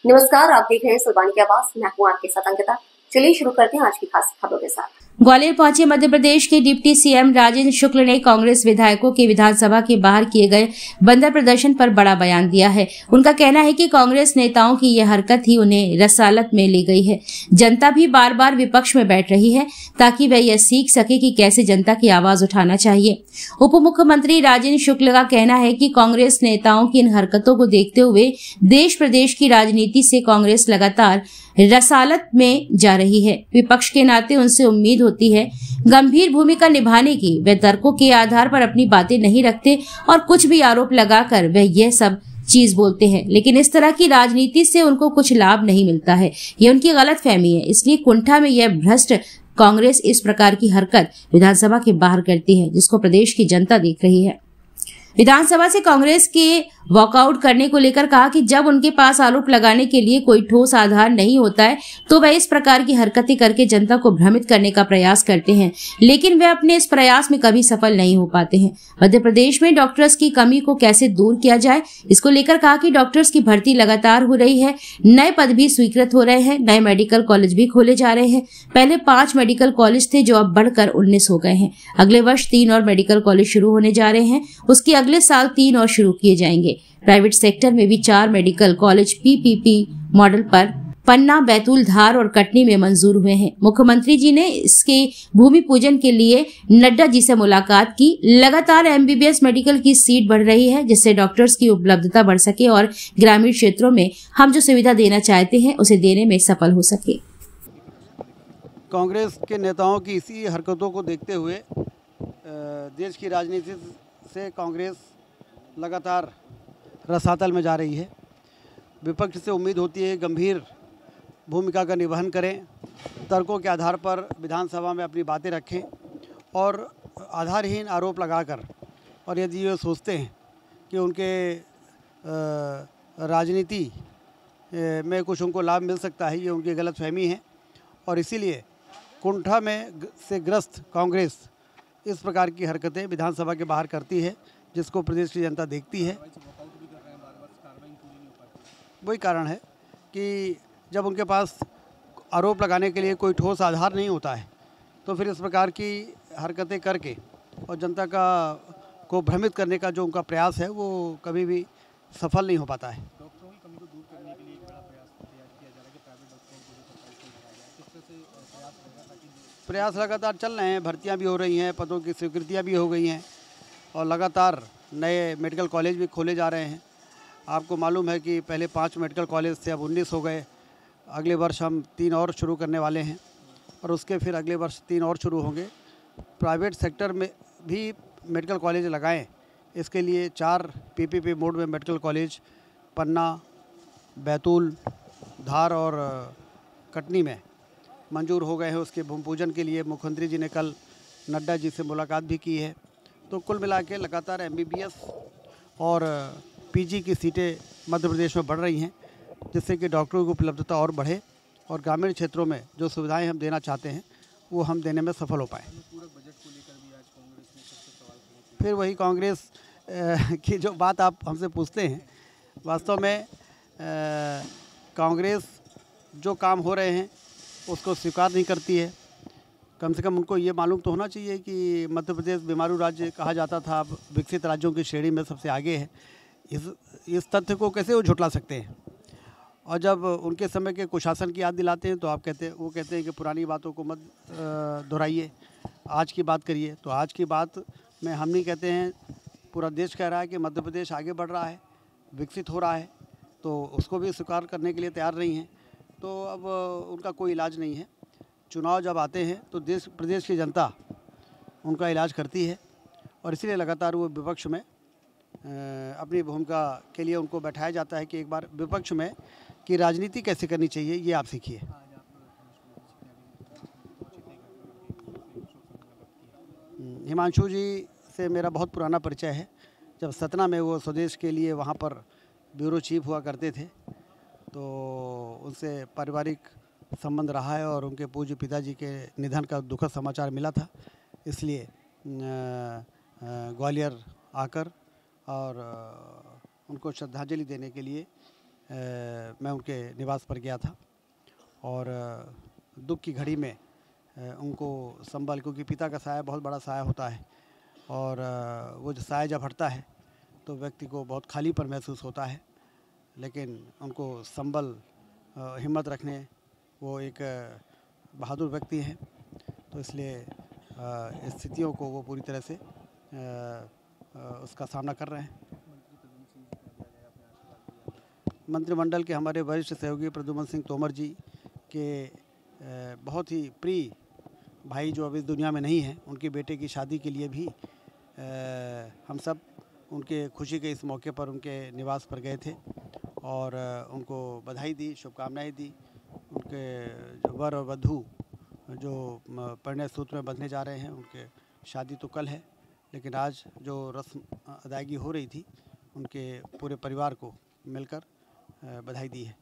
नमस्कार, आप देख रहे हैं सुल्तानी की आवाज। मैं हूं आपके साथ अंकिता। चलिए शुरू करते हैं आज की खास खबरों के साथ। ग्वालियर पहुंचे मध्य प्रदेश के डिप्टी सीएम राजेंद्र शुक्ल ने कांग्रेस विधायकों के विधानसभा के बाहर किए गए बंदर प्रदर्शन पर बड़ा बयान दिया है। उनका कहना है कि कांग्रेस नेताओं की यह हरकत ही उन्हें रसालत में ले गई है। जनता भी बार बार विपक्ष में बैठ रही है ताकि वह यह सीख सके कि कैसे जनता की आवाज उठाना चाहिए। उप मुख्यमंत्री राजेंद्र शुक्ल का कहना है कि कांग्रेस नेताओं की इन हरकतों को देखते हुए देश प्रदेश की राजनीति से कांग्रेस लगातार रसालत में जा रही है। विपक्ष के नाते उनसे उम्मीद होती है गंभीर भूमिका निभाने की। वे तर्कों के आधार पर अपनी बातें नहीं रखते और कुछ भी आरोप लगाकर वे यह सब चीज बोलते हैं, लेकिन इस तरह की राजनीति से उनको कुछ लाभ नहीं मिलता है। ये उनकी गलतफहमी है। इसलिए कुंठा में यह भ्रष्ट कांग्रेस इस प्रकार की हरकत विधानसभा के बाहर करती है, जिसको प्रदेश की जनता देख रही है। विधानसभा से कांग्रेस के वॉकआउट करने को लेकर कहा कि जब उनके पास आरोप लगाने के लिए कोई ठोस आधार नहीं होता है तो वह इस प्रकार की हरकतें करके जनता को भ्रमित करने का प्रयास करते हैं, लेकिन वे अपने इस प्रयास में कभी सफल नहीं हो पाते हैं। मध्य प्रदेश में डॉक्टर्स की कमी को कैसे दूर किया जाए, इसको लेकर कहा कि डॉक्टर्स की भर्ती लगातार हो रही है, नए पद भी स्वीकृत हो रहे हैं, नए मेडिकल कॉलेज भी खोले जा रहे हैं। पहले 5 मेडिकल कॉलेज थे जो अब बढ़कर 19 हो गए हैं। अगले वर्ष 3 और मेडिकल कॉलेज शुरू होने जा रहे हैं। उसके अगले साल 3 और शुरू किए जाएंगे। प्राइवेट सेक्टर में भी 4 मेडिकल कॉलेज पीपीपी मॉडल पर पन्ना, बैतूल, धार और कटनी में मंजूर हुए हैं। मुख्यमंत्री जी ने इसके भूमि पूजन के लिए नड्डा जी से मुलाकात की। लगातार एमबीबीएस मेडिकल की सीट बढ़ रही है, जिससे डॉक्टर्स की उपलब्धता बढ़ सके और ग्रामीण क्षेत्रों में हम जो सुविधा देना चाहते हैं उसे देने में सफल हो सके। कांग्रेस के नेताओं की इसी हरकतों को देखते हुए देश की राजनीति से कांग्रेस लगातार रसातल में जा रही है। विपक्ष से उम्मीद होती है गंभीर भूमिका का निर्वहन करें, तर्कों के आधार पर विधानसभा में अपनी बातें रखें और आधारहीन आरोप लगाकर, और यदि ये सोचते हैं कि उनके राजनीति में कुछ उनको लाभ मिल सकता है, ये उनकी गलतफहमी है। और इसीलिए कुंठा में से ग्रस्त कांग्रेस इस प्रकार की हरकतें विधानसभा के बाहर करती है, जिसको प्रदेश की जनता देखती है। वही कारण है कि जब उनके पास आरोप लगाने के लिए कोई ठोस आधार नहीं होता है तो फिर इस प्रकार की हरकतें करके और जनता को भ्रमित करने का जो उनका प्रयास है वो कभी भी सफल नहीं हो पाता है। डॉक्टरों की कमी को दूर करने के लिए एक बड़ा प्रयास किया जा रहा है कि प्राइवेट डॉक्टरों को सरकारी लगाया जाए। किस तरह से प्रयास रहेगा ताकि प्रयास लगातार चल रहे हैं, भर्तियाँ भी हो रही हैं, पदों की स्वीकृतियाँ भी हो गई हैं और लगातार नए मेडिकल कॉलेज भी खोले जा रहे हैं। आपको मालूम है कि पहले 5 मेडिकल कॉलेज थे, अब 19 हो गए। अगले वर्ष हम 3 और शुरू करने वाले हैं और उसके फिर अगले वर्ष 3 और शुरू होंगे। प्राइवेट सेक्टर में भी मेडिकल कॉलेज लगाएं, इसके लिए 4 पीपीपी मोड में मेडिकल कॉलेज पन्ना, बैतूल, धार और कटनी में मंजूर हो गए हैं। उसके भूमि पूजन के लिए मुख्यमंत्री जी ने कल नड्डा जी से मुलाकात भी की है। तो कुल मिला के लगातार एमबीबीएस और पीजी की सीटें मध्य प्रदेश में बढ़ रही हैं, जिससे कि डॉक्टरों की उपलब्धता और बढ़े और ग्रामीण क्षेत्रों में जो सुविधाएं हम देना चाहते हैं वो हम देने में सफल हो पाएँ। पूरक बजट को लेकर भी आज कांग्रेस ने सबसे सवाल खड़े किए। फिर वही कांग्रेस की जो बात आप हमसे पूछते हैं, वास्तव में कांग्रेस जो काम हो रहे हैं उसको स्वीकार नहीं करती है। कम से कम उनको ये मालूम तो होना चाहिए कि मध्य प्रदेश बीमारू राज्य कहा जाता था, अब विकसित राज्यों की श्रेणी में सबसे आगे है। इस तथ्य को कैसे वो झुटला सकते हैं? और जब उनके समय के कुशासन की याद दिलाते हैं तो वो कहते हैं कि पुरानी बातों को मत दोहराइए, आज की बात करिए। तो आज की बात में हम नहीं कहते हैं, पूरा देश कह रहा है कि मध्य प्रदेश आगे बढ़ रहा है, विकसित हो रहा है, तो उसको भी स्वीकार करने के लिए तैयार नहीं है। तो अब उनका कोई इलाज नहीं है। चुनाव जब आते हैं तो देश प्रदेश की जनता उनका इलाज करती है और इसीलिए लगातार वो विपक्ष में अपनी भूमिका के लिए उनको बैठाया जाता है कि एक बार विपक्ष में कि राजनीति कैसे करनी चाहिए ये आप सीखिए। हिमांशु जी से मेरा बहुत पुराना परिचय है। जब सतना में वो स्वदेश के लिए वहाँ पर ब्यूरो चीफ हुआ करते थे तो उनसे पारिवारिक संबंध रहा है और उनके पूज्य पिताजी के निधन का दुखद समाचार मिला था, इसलिए ग्वालियर आकर और उनको श्रद्धांजलि देने के लिए मैं उनके निवास पर गया था और दुख की घड़ी में उनको संबल, क्योंकि पिता का साया बहुत बड़ा साया होता है और वो जो साया जब हटता है तो व्यक्ति को बहुत खालीपन महसूस होता है, लेकिन उनको संबल, हिम्मत रखने, वो एक बहादुर व्यक्ति हैं। तो इसलिए स्थितियों को वो पूरी तरह से उसका सामना कर रहे हैं। मंत्रिमंडल के हमारे वरिष्ठ सहयोगी प्रद्युम्न सिंह तोमर जी के बहुत ही प्रिय भाई जो अभी इस दुनिया में नहीं हैं, उनके बेटे की शादी के लिए भी हम सब उनके खुशी के इस मौके पर उनके निवास पर गए थे और उनको बधाई दी, शुभकामनाएं दी। उनके जो वर और वधू जो परिणय सूत्र में बंधने जा रहे हैं, उनके शादी तो कल है, लेकिन आज जो रस्म अदायगी हो रही थी, उनके पूरे परिवार को मिलकर बधाई दी है।